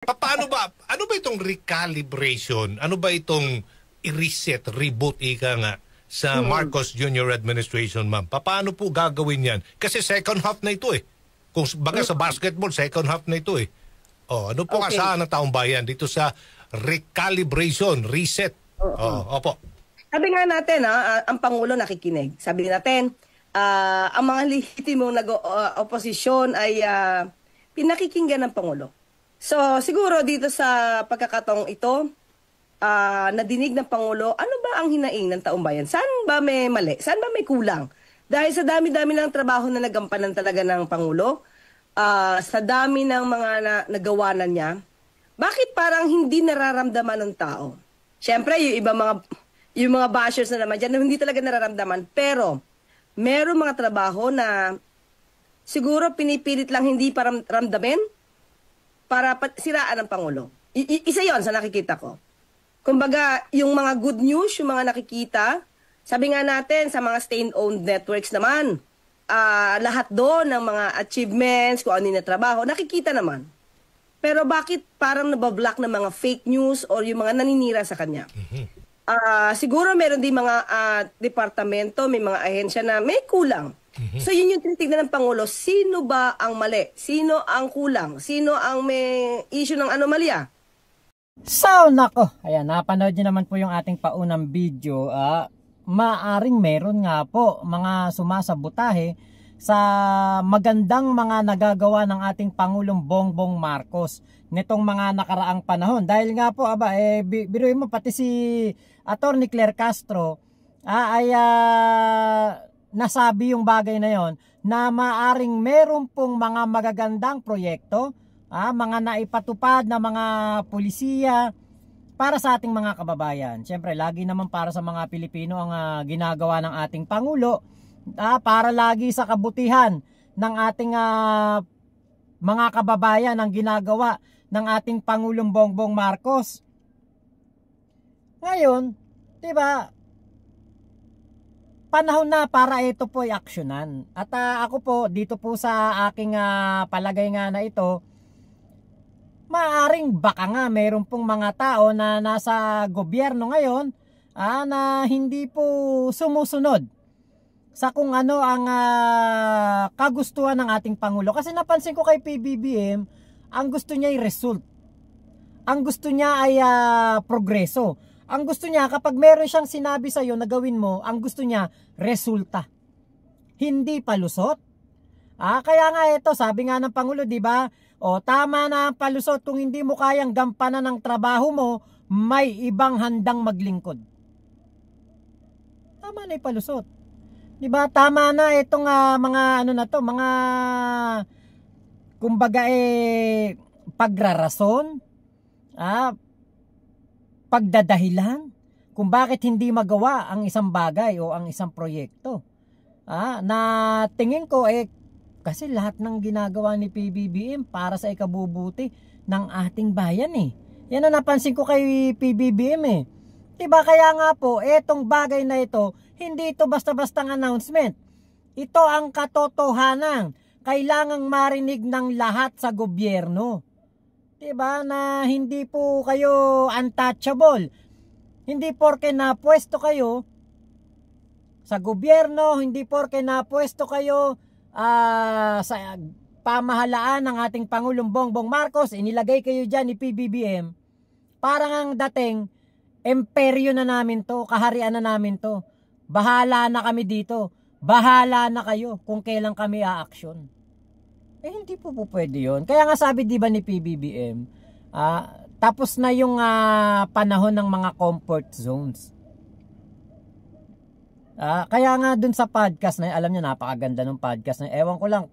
Paano ba? Ano ba itong recalibration? Ano ba itong i-reset, reboot ika nga sa Marcos Jr. administration, ma'am? Paano po gagawin yan? Kasi second half na ito eh. Kung baga sa basketball, second half na ito eh. Oh, ano po Okay. asahan ng taong bayan dito sa recalibration, reset? Opo. Sabi nga natin, ang Pangulo nakikinig. Sabi natin, ang mga lehitimong oposisyon ay pinakikinggan ng Pangulo. So, siguro dito sa pagkakataong ito, nadinig ng Pangulo, ano ba ang hinaing ng taong bayan? Saan ba may mali? Saan ba may kulang? Dahil sa dami-dami ng trabaho na nagampanan talaga ng Pangulo, sa dami ng mga nagawa na niya, bakit parang hindi nararamdaman ng tao? Siyempre, yung mga bashers na naman dyan, hindi talaga nararamdaman. Pero, meron mga trabaho na siguro pinipilit lang hindi para ramdamin para siraan ng Pangulo. Isa yon sa nakikita ko. Kumbaga, yung mga good news, yung mga nakikita, sabi nga natin sa mga state-owned networks naman, lahat doon ng mga achievements, kung ano yung trabaho, nakikita naman. Pero bakit parang nabablock ng mga fake news or yung mga naninira sa kanya? Siguro meron din mga departamento, may mga ahensya na may kulang. So yun yung tinitignan ng Pangulo, sino ba ang mali? Sino ang kulang? Sino ang may issue ng anomalya? So, nako, ayan, napanood nyo naman po yung ating paunang video. Maaring meron nga po mga sumasabotahe sa magandang mga nagagawa ng ating Pangulong Bongbong Marcos nitong mga nakaraang panahon. Dahil nga po, biruin mo, pati si Atty. Claire Castro ay nasabi yung bagay na yon na maaring meron pong mga magagandang proyekto, mga naipatupad na mga pulisiya para sa ating mga kababayan. Siyempre, lagi naman para sa mga Pilipino ang ginagawa ng ating Pangulo, para lagi sa kabutihan ng ating mga kababayan ang ginagawa ng ating Pangulong Bongbong Marcos. Ngayon, 'di ba? Panahon na para ito po ay aksyonan. At ako po dito po sa aking palagay nga na ito, maaring baka nga meron pong mga tao na nasa gobyerno ngayon na hindi po sumusunod sa kung ano ang kagustuhan ng ating Pangulo. Kasi napansin ko kay PBBM, ang gusto niya ay result. Ang gusto niya ay progreso. Ang gusto niya, kapag meron siyang sinabi sa iyo na gawin mo, ang gusto niya, resulta. Hindi palusot. Kaya nga ito, sabi nga ng Pangulo, di ba? Tama na ang palusot. Kung hindi mo kayang gampanan ng trabaho mo, may ibang handang maglingkod. Tama na yung palusot. Di ba? Tama na itong mga ano na to, mga kumbaga pagrarason, pagdadahilan kung bakit hindi magawa ang isang bagay o ang isang proyekto. Na tingin ko kasi lahat ng ginagawa ni PBBM para sa ikabubuti ng ating bayan eh. Yan ang napansin ko kay PBBM eh. Diba kaya nga po, etong bagay na ito, hindi ito basta-bastang announcement. Ito ang katotohanan. Kailangang marinig ng lahat sa gobyerno. Diba na hindi po kayo untouchable. Hindi porke napwesto kayo sa gobyerno, hindi porke napwesto kayo sa pamahalaan ng ating Pangulong Bongbong Marcos, inilagay kayo dyan ni PBBM, parang ang dating, imperyo na namin to, kaharian na namin to, bahala na kami dito, bahala na kayo kung kailan kami a-action. Hindi po pwede yun. Kaya nga sabi diba ni PBBM, tapos na yung panahon ng mga comfort zones. Kaya nga dun sa podcast na, alam nyo, napakaganda ng podcast na. Ewan ko lang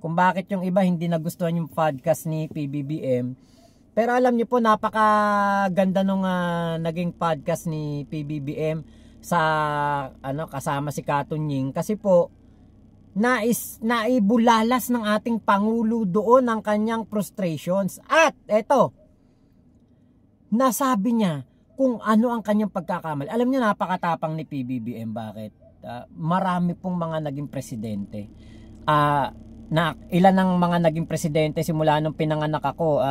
kung bakit yung iba hindi nagustuhan yung podcast ni PBBM. Pero alam nyo po, napakaganda nung naging podcast ni PBBM sa kasama si Katunying. Kasi po, naibulalas ng ating Pangulo doon ang kanyang frustrations. At eto, nasabi niya kung ano ang kanyang pagkakamali. Alam niyo, napakatapang ni PBBM. Bakit? Marami pong mga naging presidente. na ilan ng mga naging presidente simula nung pinanganak ako.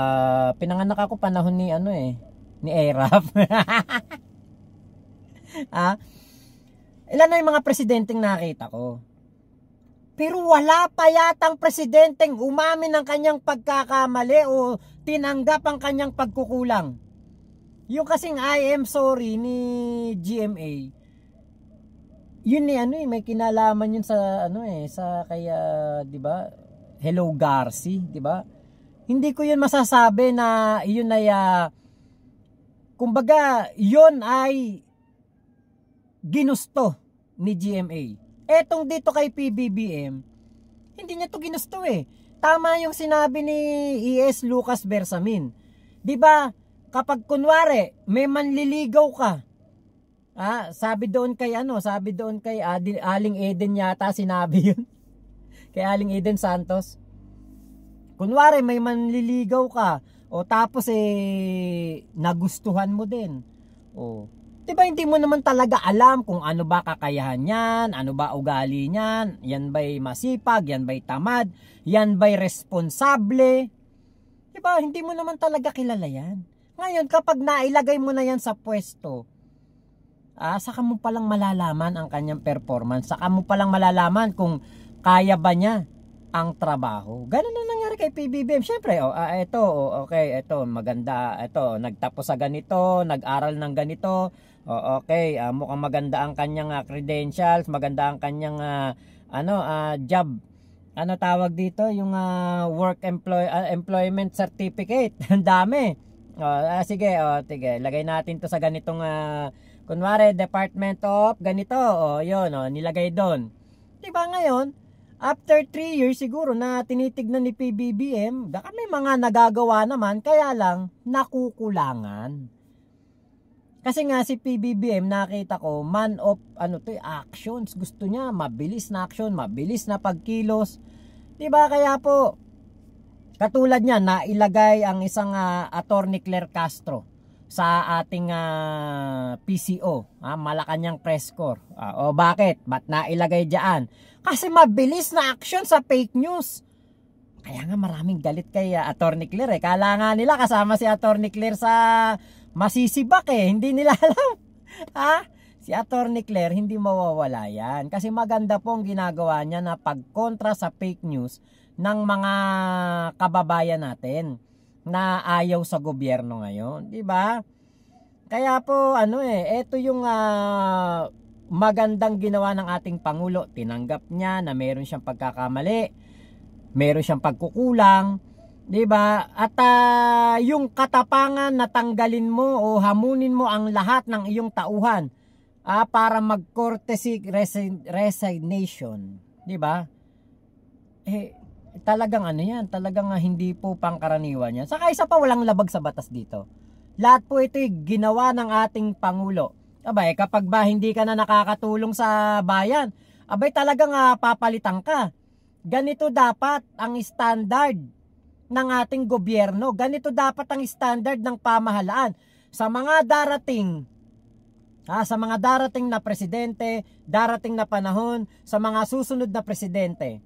Pinanganak ako panahon ni ni Erap. Ilan na yung mga presidenteng nakita ko. Pero wala pa yatang presidenteng umamin ng kanyang pagkakamali o tinanggap ang kanyang pagkukulang. Yung kasing I am sorry ni GMA, yun may kinalaman yun sa sa kaya, 'di ba? Hello Garci, 'di ba? Hindi ko yun masasabi na yun ay kumbaga yun ay ginusto ni GMA. Etong dito kay PBBM, hindi niya to ginusto eh. Tama yung sinabi ni ES Lucas Bersamin. 'Di ba? Kapag kunwari may manliligaw ka, sabi doon kay Aling Eden yata sinabi yun. Kay Aling Eden Santos. Kunwari may manliligaw ka o tapos nagustuhan mo din. O, 'di ba hindi mo naman talaga alam kung ano ba kakayahan niyan, ano ba ugali niyan, yan ba'y masipag, yan ba'y tamad, yan ba'y responsable. 'Di ba? Hindi mo naman talaga kilala yan. Ngayon kapag nailagay mo na yan sa pwesto, saka mo palang malalaman ang kanyang performance, saka mo palang malalaman kung kaya ba niya ang trabaho. Ganun ang nangyari kay PBBM. Siyempre, maganda, nagtapos sa ganito, nag-aral ng ganito, mukhang maganda ang kanyang credentials, maganda ang kanyang job. Ano tawag dito? Yung employment certificate. Ang dami. Sige, lagay natin to sa ganitong kunwari Department of ganito, nilagay doon. 'Di ba ngayon, after 3 years siguro na tinitignan ni PBBM, baka may mga nagagawa naman, kaya lang nakukulangan. Kasi nga si PBBM nakita ko man of actions, gusto niya mabilis na action, mabilis na pagkilos. 'Di ba kaya po katulad niya na ilagay ang isang Attorney Claire Castro sa ating PCO, Malacanang Press Corps. Bakit? Ba't nailagay diyan? Kasi mabilis na action sa fake news. Kaya nga maraming galit kay Attorney Claire. Kala nga nila kasama si Attorney Claire sa masisibak hindi nila alam. Si Attorney Claire hindi mawawala yan. Kasi maganda pong ginagawa niya na pagkontra sa fake news ng mga kababayan natin na ayaw sa gobyerno ngayon, 'di ba? Kaya po ito yung magandang ginawa ng ating pangulo. Tinanggap niya na meron siyang pagkakamali, meron siyang pagkukulang, 'di ba? At yung katapangan na tanggalin mo o hamunin mo ang lahat ng iyong tauhan para mag-courtesy resignation, 'di ba? Talagang yan, talagang hindi po pangkaraniwan yan. Saka isa pa, walang labag sa batas dito. Lahat po ito ginawa ng ating Pangulo. Kapag ba hindi ka na nakakatulong sa bayan, talagang papalitan ka. Ganito dapat ang standard ng ating gobyerno. Ganito dapat ang standard ng pamahalaan. Sa mga darating na presidente, darating na panahon, sa mga susunod na presidente,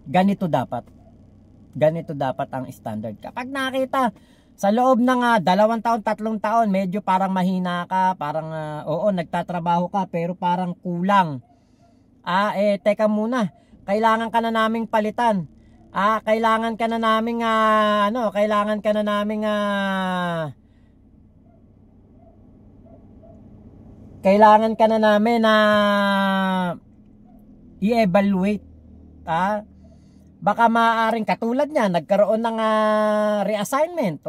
ganito dapat ang standard. Kapag nakita sa loob ng 2 taon, 3 taon, medyo parang mahina ka, parang nagtatrabaho ka pero parang kulang. Teka muna, kailangan ka na naming palitan. Kailangan ka na naming i-evaluate. Baka maaaring katulad niya, nagkaroon ng reassignment.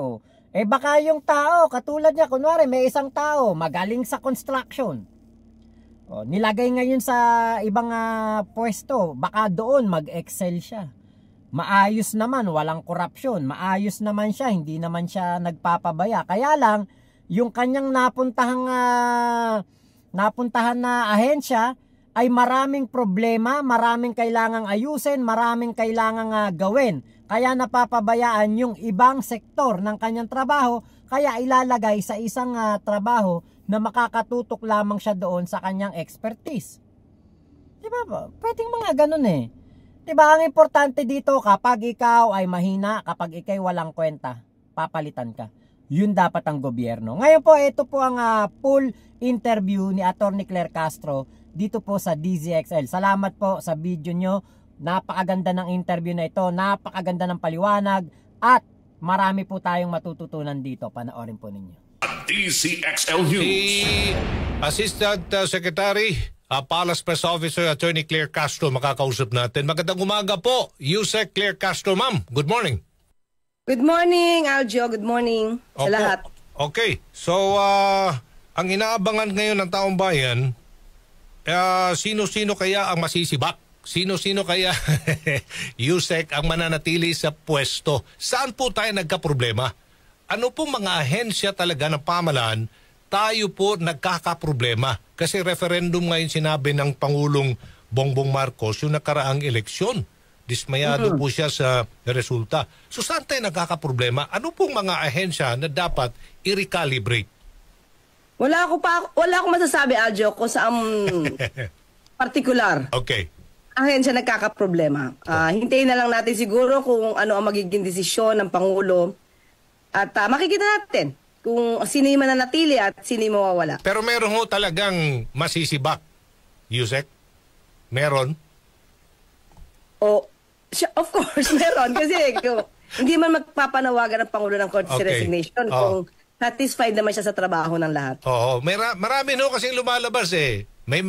Baka yung tao, katulad niya, kunwari may isang tao, magaling sa construction. Nilagay ngayon sa ibang pwesto, baka doon mag-excel siya. Maayos naman, walang korupsyon. Maayos naman siya, hindi naman siya nagpapabaya. Kaya lang, yung kanyang napuntahan na ahensya, ay maraming problema, maraming kailangang ayusin, maraming kailangang gawin. Kaya napapabayaan yung ibang sektor ng kanyang trabaho, kaya ilalagay sa isang trabaho na makakatutok lamang siya doon sa kanyang expertise. Di ba? Pwedeng mga ganun Diba, ang importante dito, kapag ikaw ay mahina, kapag ikay walang kwenta, papalitan ka. Yun dapat ang gobyerno. Ngayon po, ito po ang full interview ni Attorney Claire Castro dito po sa DZXL. Salamat po sa video nyo. Napakaganda ng interview na ito. Napakaganda ng paliwanag. At marami po tayong matututunan dito. Panoorin po ninyo. DZXL News. Si Assistant Secretary Palace Press Officer Attorney Claire Castro makakausap natin. Magandang umaga po, Yusek Claire Castro, ma'am. Good morning. Good morning, Aljo. Good morning sa Opo. lahat. Okay. So, ang inaabangan ngayon ng taong bayan, sino-sino kaya ang masisibak? Sino-sino kaya, Yusek, ang mananatili sa pwesto? Saan po tayo nagka-problema? Ano pong mga ahensya talaga ng pamahalaan tayo po nagkakaproblema? Kasi referendum ngayon sinabi ng Pangulong Bongbong Marcos yung nakaraang eleksyon. Dismayado po siya sa resulta. So saan tayo nagkakaproblema? Ano pong mga ahensya na dapat i-recalibrate? Wala akong masasabi, Aljo, kung sa particular Okay. ahensya nagkakaproblema. Hintayin na lang natin siguro kung ano ang magiging desisyon ng Pangulo at makikita natin kung sino yung mananatili at sino yung mawawala. Pero meron ho talagang masisibak, Yusek? Meron? Of course, meron. Kasi hindi man magpapanawagan ng Pangulo ng courtesy resignation kung satisfied naman siya sa trabaho ng lahat. Oo. Marami no kasing lumalabas eh. May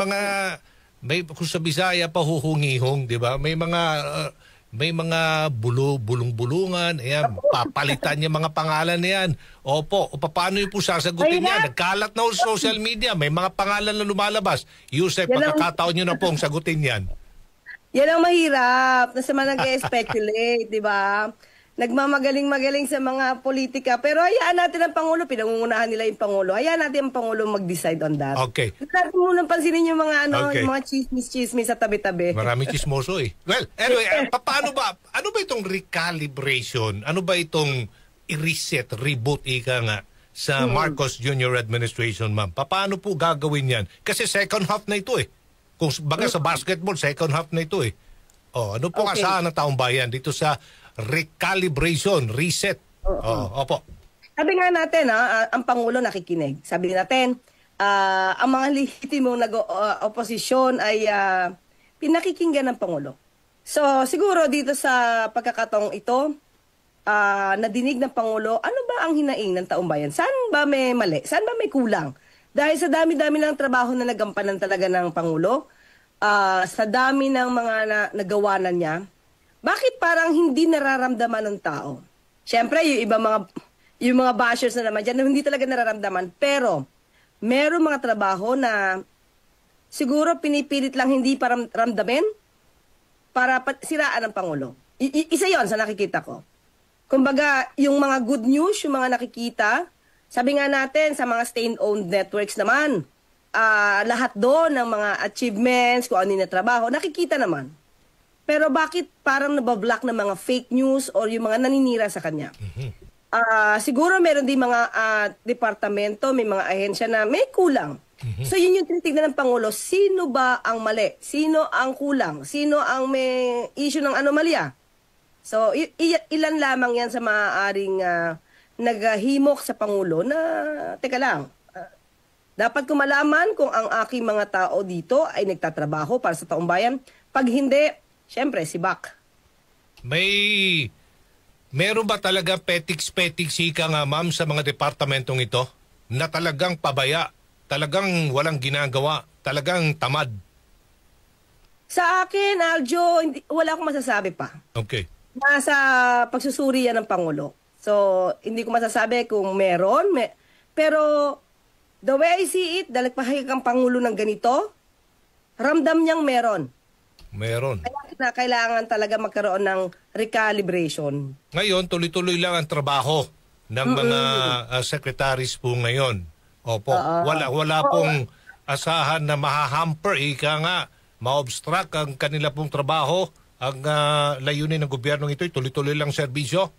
kung sa Bisaya pa huhungihong, di ba? May mga bulong-bulungan, ayan, papalitan niya mga pangalan na yan. Opo, o paano yung po sasagutin niya? Nagkalat na sa social media, may mga pangalan na lumalabas. Yusef, pagkakataon niyo na pong sagutin yan. Yan ang mahirap, nasa mga nag-speculate, di ba? Nagmamagaling-magaling sa mga politika. Pero hayaan natin ang Pangulo, pinangungunahan nila yung Pangulo. Hayaan natin ang Pangulo mag-decide on that. Okay. Natin munang pansinin yung mga, yung mga chismis sa tabi-tabi. Maraming chismoso eh. Well, anyway, paano ba? Ano ba itong recalibration? Ano ba itong i-reset, reboot, ika nga, sa Marcos Jr. administration, ma'am? Paano po gagawin yan? Kasi second half na ito eh. Kung baga sa basketball, second half na ito eh. Ano po asahan ng taong bayan dito sa recalibration, reset? Opo. Sabi nga natin, ang Pangulo nakikinig. Sabi natin, ang mga lehitimong oposisyon ay pinakikinggan ng Pangulo. So, siguro dito sa pagkakataong ito, nadinig ng Pangulo, ano ba ang hinaing ng taong bayan? Saan ba may mali? Saan ba may kulang? Dahil sa dami-dami ng trabaho na nagampanan talaga ng Pangulo, sa dami ng mga nagawa na niya, bakit parang hindi nararamdaman ng tao? Siyempre, yung mga bashers na naman dyan, hindi talaga nararamdaman. Pero, meron mga trabaho na siguro pinipilit lang hindi para ramdamin para siraan ng Pangulo. Isa yon sa nakikita ko. Kumbaga, yung mga good news, yung mga nakikita, sabi nga natin sa mga state-owned networks naman, lahat doon ng mga achievements, kung ano yung trabaho, nakikita naman. Pero bakit parang nabablock ng mga fake news or yung mga naninira sa kanya? Siguro meron din mga departamento, may mga ahensya na may kulang. So yun yung tinitignan ng Pangulo, sino ba ang mali? Sino ang kulang? Sino ang may issue ng anomalya? So ilan lamang yan sa maaaring naghahimok sa Pangulo na, teka lang, dapat ko malaman kung ang aking mga tao dito ay nagtatrabaho para sa taong bayan. Pag hindi, siyempre, si Bak. Meron ba talaga petiks-petiks ika nga, ma'am, sa mga departamentong ito na talagang pabaya, talagang walang ginagawa, talagang tamad? Sa akin, Aljo, wala akong masasabi pa. Okay. Nasa pagsusuri yan ng Pangulo. So, hindi ko masasabi kung meron. Pero, the way I see it, dahil pahayag ang Pangulo ng ganito, ramdam niyang meron. Meron. Kaya kailangan talaga magkaroon ng recalibration. Ngayon, tuloy-tuloy lang ang trabaho ng mga secretaries po ngayon. Opo. Wala pong asahan na mahahamper, ika nga, ma-obstruct ang kanila pong trabaho. Ang layunin ng gobyernong ito, tuloy-tuloy lang serbisyo.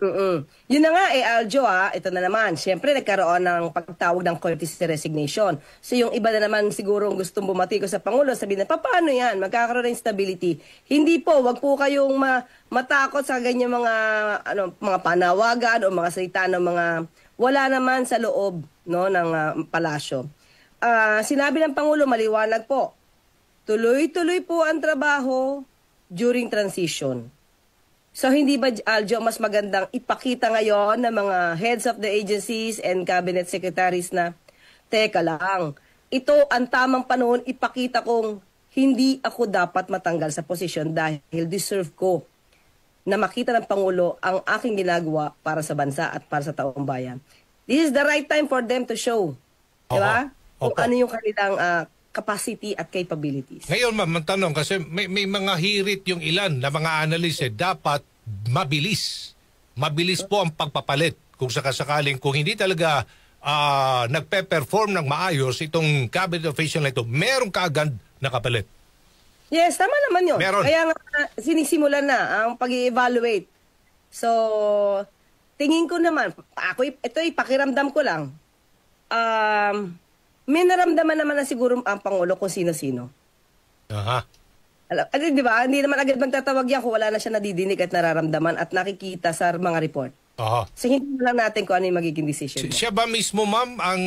Yun na nga Aljo ito na naman. Siyempre nagkaroon ng pagtawag ng courtesy resignation. So yung iba na naman siguro gustong bumati ko sa Pangulo, sabihin na paano yan? Magkakaroon ng stability. Hindi po, wag po kayong matakot sa ganyan mga panawagan o mga salita ng mga wala naman sa loob ng palasyo. Sinabi ng Pangulo maliwanag po. Tuloy-tuloy po ang trabaho during transition. So hindi ba, Aljo, mas magandang ipakita ngayon ng mga heads of the agencies and cabinet secretaries na, teka lang, ito ang tamang panahon ipakita kong hindi ako dapat matanggal sa posisyon dahil deserve ko na makita ng Pangulo ang aking ginagawa para sa bansa at para sa taong bayan. This is the right time for them to show. Diba? Kung ano yung kanilang capacity at capabilities. Ngayon ma'am, ang tanong kasi may mga hirit yung ilan na mga analyst dapat mabilis. Mabilis po ang pagpapalit kung sakasakaling kung hindi talaga nagpe-perform ng maayos itong cabinet official na ito, meron kaagad nakapalit. Yes, tama naman yun. Meron. Kaya nga sinisimulan na ang pag-evaluate. So, tingin ko naman, ito pakiramdam ko lang, may naramdaman naman na siguro ang Pangulo kung sino-sino. Aha. Di ba? Hindi naman agad magtatawag yan kung wala na siya nadidinig at nararamdaman at nakikita sa mga report. Aha. So, hindi lang natin kung ano yung magiging decision. Siya ba mismo, ma'am, ang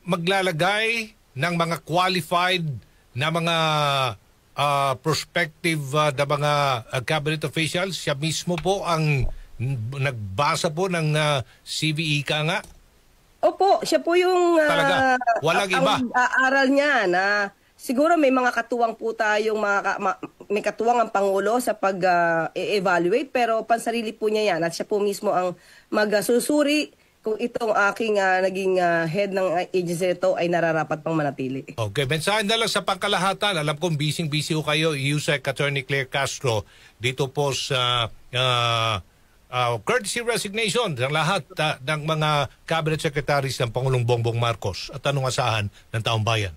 maglalagay ng mga qualified na mga prospective na mga cabinet officials? Siya mismo po ang nagbasa po ng CVE ka nga? Opo, siya po yung Talaga? Walang iba? Aral niya na siguro may mga katuwang po tayong may katuwang ang Pangulo sa pag-evaluate pero pansarili po niya yan at siya po mismo ang magsusuri kung itong aking naging head ng agency ito ay nararapat pang manatili. Okay, mensahe na lang sa pangkalahatan. Alam kong busy-busy ko kayo, USEC Attorney Claire Castro, dito po sa courtesy resignation ng lahat ng mga cabinet secretaries ng Pangulong Bongbong Marcos at anong asahan ng taong bayan.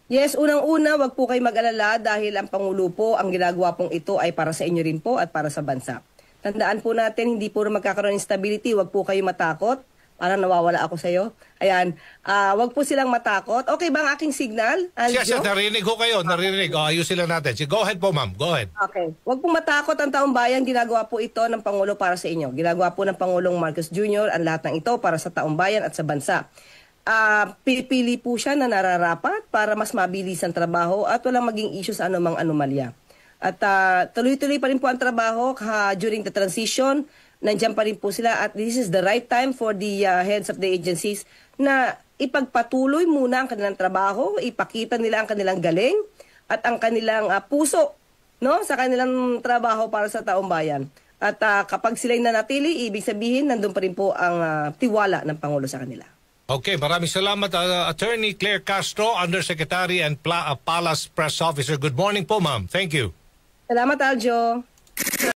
Yes, unang-una, wag po kayo mag-alala dahil ang Pangulo po, ang ginagawa pong ito ay para sa inyo rin po at para sa bansa. Tandaan po natin, hindi po magkakaroon ng stability, wag po kayo matakot. Parang nawawala ako sa iyo. Ayan, wag po silang matakot. Okay ba ang aking signal, Aljo? Siya, narinig ko kayo, narinig. Ayusin lang natin. Go ahead po, ma'am. Go ahead. Okay. Wag pong matakot ang taong bayan. Ginagawa po ito ng Pangulo para sa inyo. Ginagawa po ng Pangulong Marcos Jr. ang lahat ng ito para sa taong bayan at sa bansa. Pipili po siya na nararapat para mas mabilis ang trabaho at walang maging issue sa anumang anomalya. At tuloy-tuloy pa rin po ang trabaho during the transition. Nandiyan pa rin po sila at this is the right time for the heads of the agencies na ipagpatuloy muna ang kanilang trabaho, ipakita nila ang kanilang galing at ang kanilang puso sa kanilang trabaho para sa taong bayan. At kapag sila'y nanatili, ibig sabihin nandun pa rin po ang tiwala ng Pangulo sa kanila. Okay, maraming salamat Attorney Claire Castro, Undersecretary and Palace Press Officer. Good morning po, ma'am. Thank you. Salamat, Aljo.